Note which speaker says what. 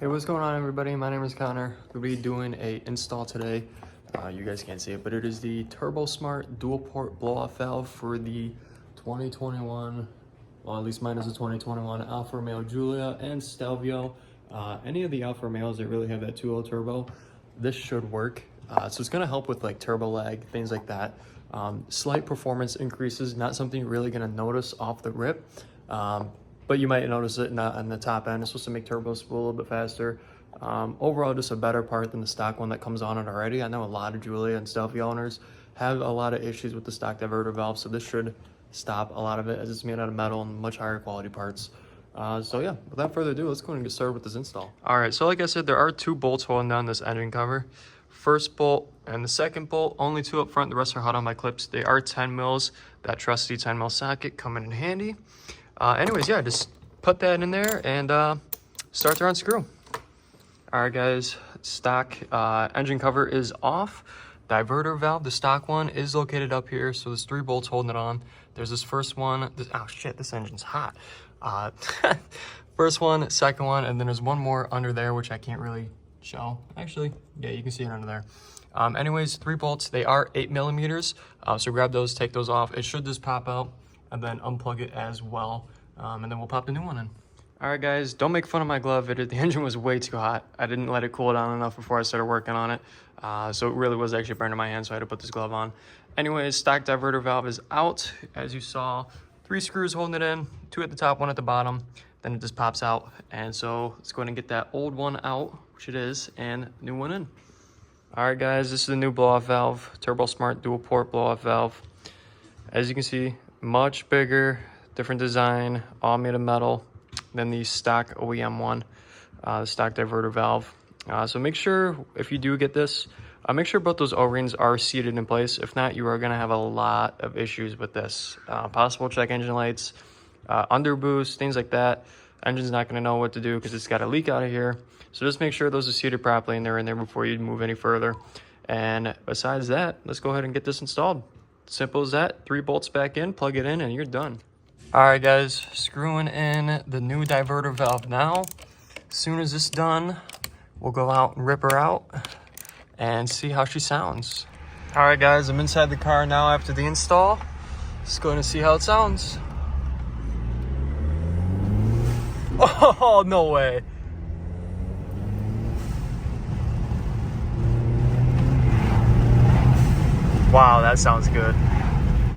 Speaker 1: Hey, what's going on, everybody? My name is Connor. We'll be doing a install today. You guys can't see it, but it is the Turbosmart dual port blow-off valve for the 2021, well, at least mine is the 2021 Alfa Romeo Giulia and Stelvio. Any of the Alfa Romeos that really have that 2.0 turbo, this should work. So it's gonna help with like turbo lag, things like that. Slight performance increases, not something you're really gonna notice off the rip. But you might notice it not on the top end. It's supposed to make turbo spool a little bit faster. Overall, just a better part than the stock one that comes on it already. I know a lot of Giulia and Stelvio owners have a lot of issues with the stock diverter valve, so this should stop a lot of it as it's made out of metal and much higher quality parts. So yeah, without further ado, let's go ahead and get started with this install. All right, so like I said, there are two bolts holding down this engine cover. First bolt and the second bolt, only two up front, the rest are held on by clips. They are 10 mils, that trusty 10 mil socket coming in handy. Anyways, yeah, just put that in there and start to unscrew. All right, guys, stock engine cover is off. Diverter valve, the stock one, is located up here. So there's 3 bolts holding it on. There's this first one. Oh shit, this engine's hot. First one, second one, and then there's one more under there, which I can't really show. Actually, yeah, you can see it under there. Anyways, 3 bolts. They are 8 millimeters. So grab those, take those off. It should just pop out, and then unplug it as well. And then we'll pop the new one in. All right, guys, don't make fun of my glove. The engine was way too hot. I didn't let it cool down enough before I started working on it. So it really was actually burning my hand, so I had to put this glove on. Anyways, stock diverter valve is out. As you saw, 3 screws holding it in, 2 at the top, 1 at the bottom. Then it just pops out. And so let's go ahead and get that old one out, which it is, and new one in. All right, guys, this is the new blow-off valve, Turbosmart dual port blow-off valve. As you can see, much bigger, different design, all made of metal than the stock OEM one, the stock diverter valve. So make sure, if you do get this, make sure both those O-rings are seated in place. If not, you are gonna have a lot of issues with this. Possible check engine lights, under boost, things like that. Engine's not gonna know what to do because it's got a leak out of here. So just make sure those are seated properly and they're in there before you move any further. And besides that, let's go ahead and get this installed. Simple as that. 3 bolts back in, plug it in, and you're done. All right, guys, screwing in the new diverter valve now. As soon as it's done, we'll go out and rip her out and see how she sounds. All right, guys, I'm inside the car now after the install. Just going to see how it sounds. Oh, no way. Wow, that sounds good.